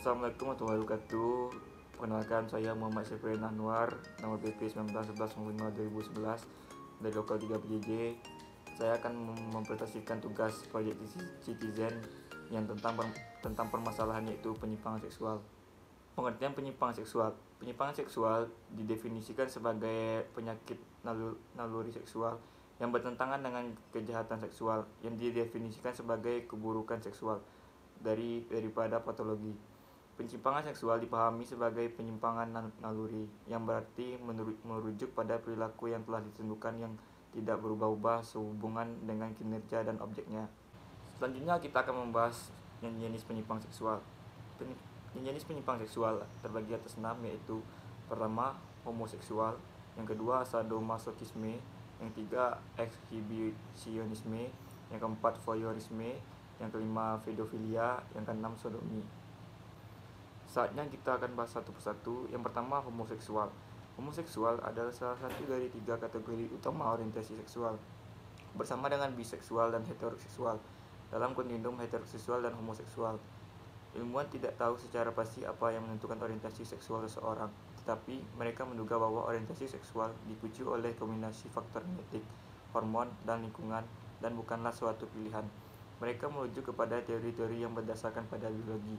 Assalamualaikum warahmatullahi wabarakatuh. Perkenalkan, saya Muhammad Syafrin Anwar, nomor PP 1911-2011 dari Lokal 3 PJJ. Saya akan mempresentasikan tugas proyek Citizen yang tentang permasalahan, yaitu penyimpangan seksual. Pengertian penyimpangan seksual. Penyimpangan seksual didefinisikan sebagai penyakit naluri seksual yang bertentangan dengan kejahatan seksual, yang didefinisikan sebagai keburukan seksual daripada patologi. Penyimpangan seksual dipahami sebagai penyimpangan naluri, yang berarti merujuk pada perilaku yang telah ditentukan yang tidak berubah-ubah sehubungan dengan kinerja dan objeknya. Selanjutnya kita akan membahas jenis penyimpangan seksual. Jenis penyimpangan seksual terbagi atas 6, yaitu pertama, homoseksual, yang kedua, sadomasochisme, yang ketiga, ekshibisionisme, yang keempat, voyeurisme, yang kelima, pedofilia, yang keenam, sodomi. Saatnya kita akan bahas satu persatu. Yang pertama, homoseksual. Homoseksual adalah salah satu dari 3 kategori utama orientasi seksual, bersama dengan biseksual dan heteroseksual, dalam kontinum heteroseksual dan homoseksual. Ilmuwan tidak tahu secara pasti apa yang menentukan orientasi seksual seseorang, tetapi mereka menduga bahwa orientasi seksual dipicu oleh kombinasi faktor genetik, hormon, dan lingkungan, dan bukanlah suatu pilihan. Mereka merujuk kepada teori-teori yang berdasarkan pada biologi,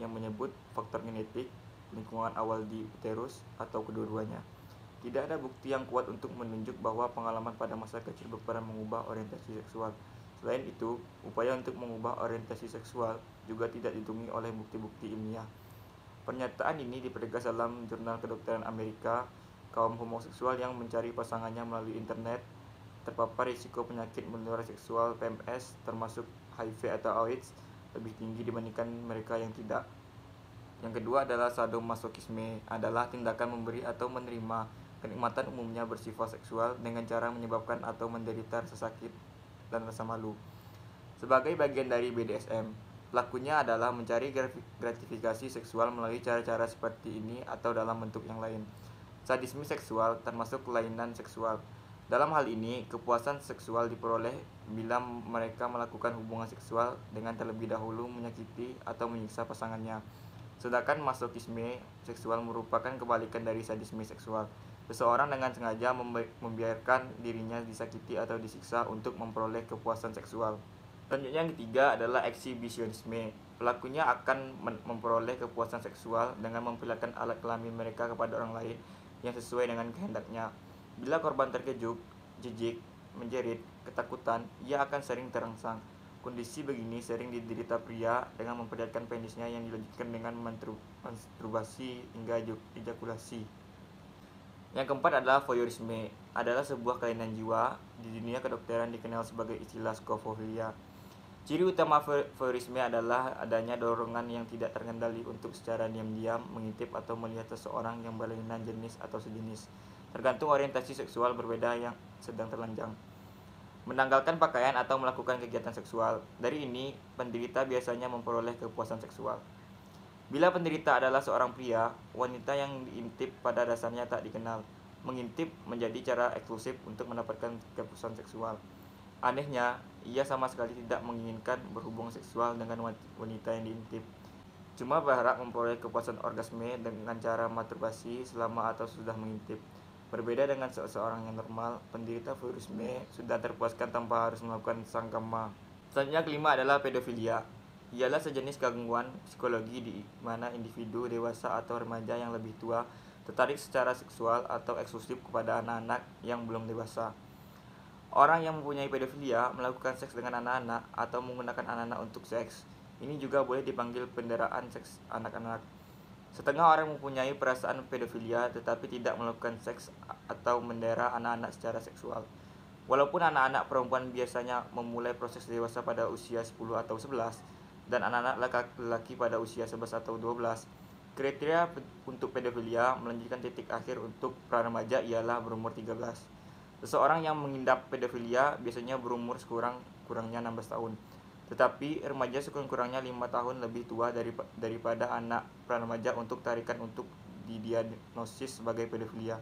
yang menyebut faktor genetik, lingkungan awal di uterus, atau kedua-duanya. Tidak ada bukti yang kuat untuk menunjuk bahwa pengalaman pada masa kecil berperan mengubah orientasi seksual. Selain itu, upaya untuk mengubah orientasi seksual juga tidak didukung oleh bukti-bukti ilmiah. Pernyataan ini dipertegas dalam jurnal kedokteran Amerika. Kaum homoseksual yang mencari pasangannya melalui internet terpapar risiko penyakit menular seksual PMS, termasuk HIV atau AIDS, lebih tinggi dibandingkan mereka yang tidak. Yang kedua adalah sadomasochisme, adalah tindakan memberi atau menerima kenikmatan umumnya bersifat seksual dengan cara menyebabkan atau menderita rasa sakit dan rasa malu. Sebagai bagian dari BDSM, pelakunya adalah mencari gratifikasi seksual melalui cara-cara seperti ini atau dalam bentuk yang lain. Sadisme seksual termasuk kelainan seksual. Dalam hal ini, kepuasan seksual diperoleh bila mereka melakukan hubungan seksual dengan terlebih dahulu menyakiti atau menyiksa pasangannya. Sedangkan masokisme seksual merupakan kebalikan dari sadisme seksual. Seseorang dengan sengaja membiarkan dirinya disakiti atau disiksa untuk memperoleh kepuasan seksual. Selanjutnya, yang ketiga adalah ekshibisionisme. Pelakunya akan memperoleh kepuasan seksual dengan memperlihatkan alat kelamin mereka kepada orang lain yang sesuai dengan kehendaknya. Bila korban terkejut, jijik, menjerit, ketakutan, ia akan sering terangsang. Kondisi begini sering diderita pria dengan memperlihatkan penisnya yang dilanjutkan dengan masturbasi hingga ejakulasi. Yang keempat adalah voyeurisme, adalah sebuah kelainan jiwa. Di dunia kedokteran dikenal sebagai istilah skofofilia. Ciri utama voyeurisme adalah adanya dorongan yang tidak terkendali untuk secara diam-diam mengintip atau melihat seseorang yang berlainan jenis atau sejenis, tergantung orientasi seksual berbeda yang sedang terlanjang. Menanggalkan pakaian atau melakukan kegiatan seksual. Dari ini, penderita biasanya memperoleh kepuasan seksual. Bila penderita adalah seorang pria, wanita yang diintip pada dasarnya tak dikenal. Mengintip menjadi cara eksklusif untuk mendapatkan kepuasan seksual. Anehnya, ia sama sekali tidak menginginkan berhubungan seksual dengan wanita yang diintip. Cuma berharap memperoleh kepuasan orgasme dengan cara masturbasi selama atau sudah mengintip. Berbeda dengan seseorang yang normal, penderita voyeurisme sudah terpuaskan tanpa harus melakukan sanggama. Selanjutnya, kelima adalah pedofilia. Ialah sejenis gangguan psikologi di mana individu dewasa atau remaja yang lebih tua tertarik secara seksual atau eksklusif kepada anak-anak yang belum dewasa. Orang yang mempunyai pedofilia melakukan seks dengan anak-anak atau menggunakan anak-anak untuk seks. Ini juga boleh dipanggil penderaan seks anak-anak. Setengah orang mempunyai perasaan pedofilia tetapi tidak melakukan seks atau mendera anak-anak secara seksual. Walaupun anak-anak perempuan biasanya memulai proses dewasa pada usia 10 atau 11 dan anak-anak laki-laki pada usia 11 atau 12, kriteria untuk pedofilia melanjutkan titik akhir untuk pra-remaja ialah berumur 13. Seseorang yang mengidap pedofilia biasanya berumur kurangnya 16 tahun. Tetapi remaja sekurang-kurangnya 5 tahun lebih tua daripada anak pra-remaja untuk tarikan untuk didiagnosis sebagai pedofilia.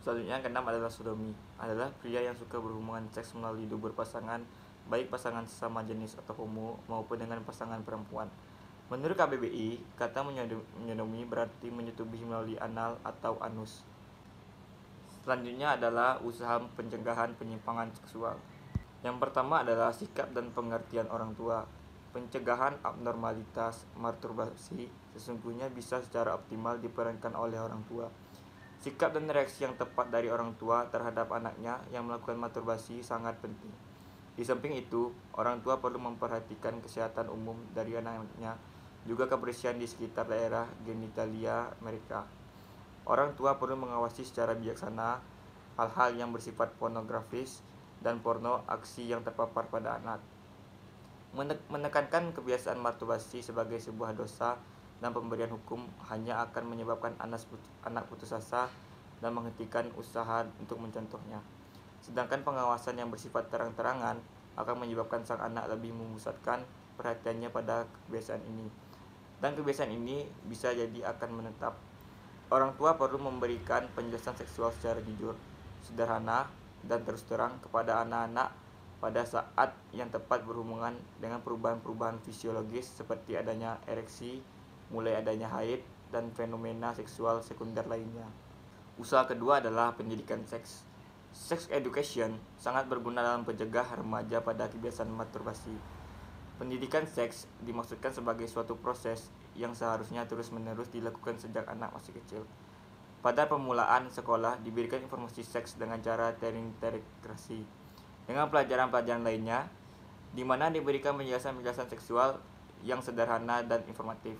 Selanjutnya, yang keenam adalah sodomi, adalah pria yang suka berhubungan seks melalui dua pasangan, baik pasangan sesama jenis atau homo maupun dengan pasangan perempuan. Menurut KBBI, kata menyodomi berarti menyetubuhi melalui anal atau anus. Selanjutnya adalah usaha pencegahan penyimpangan seksual. Yang pertama adalah sikap dan pengertian orang tua. Pencegahan abnormalitas masturbasi sesungguhnya bisa secara optimal diperankan oleh orang tua. Sikap dan reaksi yang tepat dari orang tua terhadap anaknya yang melakukan masturbasi sangat penting. Di samping itu, orang tua perlu memperhatikan kesehatan umum dari anak-anaknya, juga kebersihan di sekitar daerah genitalia mereka. Orang tua perlu mengawasi secara bijaksana hal-hal yang bersifat pornografis dan porno aksi yang terpapar pada anak. Menekankan kebiasaan masturbasi sebagai sebuah dosa dan pemberian hukum hanya akan menyebabkan anak putus asa dan menghentikan usaha untuk mencontohnya. Sedangkan pengawasan yang bersifat terang-terangan akan menyebabkan sang anak lebih memusatkan perhatiannya pada kebiasaan ini. Dan kebiasaan ini bisa jadi akan menetap. Orang tua perlu memberikan penjelasan seksual secara jujur, sederhana, dan terus terang kepada anak-anak pada saat yang tepat berhubungan dengan perubahan-perubahan fisiologis seperti adanya ereksi, mulai adanya haid, dan fenomena seksual sekunder lainnya. Usaha kedua adalah pendidikan seks. Sex education sangat berguna dalam mencegah remaja pada kebiasaan masturbasi. Pendidikan seks dimaksudkan sebagai suatu proses yang seharusnya terus-menerus dilakukan sejak anak masih kecil. Pada permulaan sekolah diberikan informasi seks dengan cara terintegrasi dengan pelajaran-pelajaran lainnya, di mana diberikan penjelasan-penjelasan seksual yang sederhana dan informatif.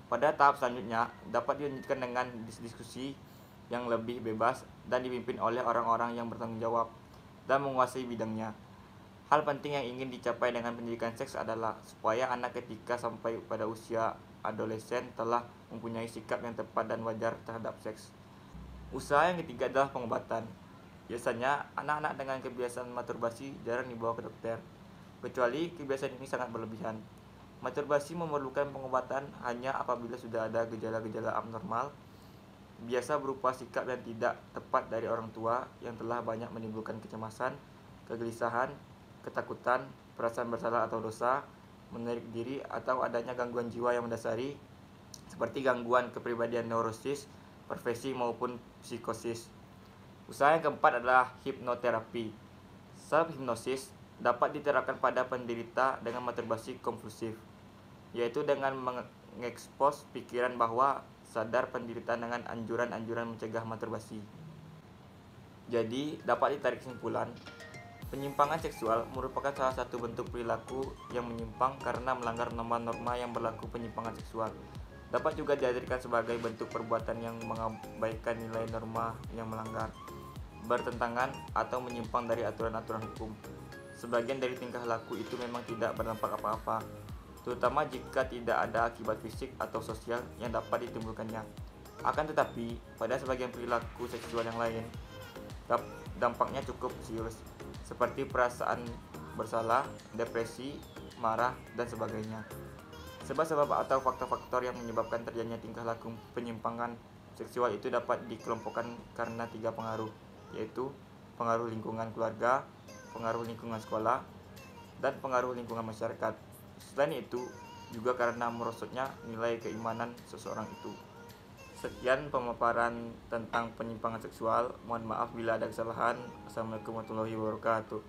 Pada tahap selanjutnya dapat dilanjutkan dengan diskusi yang lebih bebas dan dipimpin oleh orang-orang yang bertanggung jawab dan menguasai bidangnya. Hal penting yang ingin dicapai dengan pendidikan seks adalah supaya anak ketika sampai pada usia adolesen telah mempunyai sikap yang tepat dan wajar terhadap seks. Usaha yang ketiga adalah pengobatan. Biasanya anak-anak dengan kebiasaan masturbasi jarang dibawa ke dokter, kecuali kebiasaan ini sangat berlebihan. Masturbasi memerlukan pengobatan hanya apabila sudah ada gejala-gejala abnormal, biasa berupa sikap yang tidak tepat dari orang tua yang telah banyak menimbulkan kecemasan, kegelisahan, ketakutan, perasaan bersalah atau dosa, menarik diri, atau adanya gangguan jiwa yang mendasari seperti gangguan kepribadian neurosis, perversi maupun psikosis. Usaha yang keempat adalah hipnoterapi. Self-hipnosis dapat diterapkan pada penderita dengan masturbasi kompulsif, yaitu dengan mengekspos pikiran bahwa sadar penderita dengan anjuran-anjuran mencegah masturbasi. Jadi, dapat ditarik kesimpulan, penyimpangan seksual merupakan salah satu bentuk perilaku yang menyimpang karena melanggar norma-norma yang berlaku. Penyimpangan seksual dapat juga diartikan sebagai bentuk perbuatan yang mengabaikan nilai norma yang melanggar, bertentangan, atau menyimpang dari aturan-aturan hukum. Sebagian dari tingkah laku itu memang tidak berdampak apa-apa, terutama jika tidak ada akibat fisik atau sosial yang dapat ditimbulkannya. Akan tetapi, pada sebagian perilaku seksual yang lain, dampaknya cukup serius, seperti perasaan bersalah, depresi, marah, dan sebagainya. Sebab-sebab atau faktor-faktor yang menyebabkan terjadinya tingkah laku penyimpangan seksual itu dapat dikelompokkan karena 3 pengaruh, yaitu pengaruh lingkungan keluarga, pengaruh lingkungan sekolah, dan pengaruh lingkungan masyarakat. Selain itu, juga karena merosotnya nilai keimanan seseorang itu. Sekian pemaparan tentang penyimpangan seksual. Mohon maaf bila ada kesalahan. Assalamualaikum warahmatullahi wabarakatuh.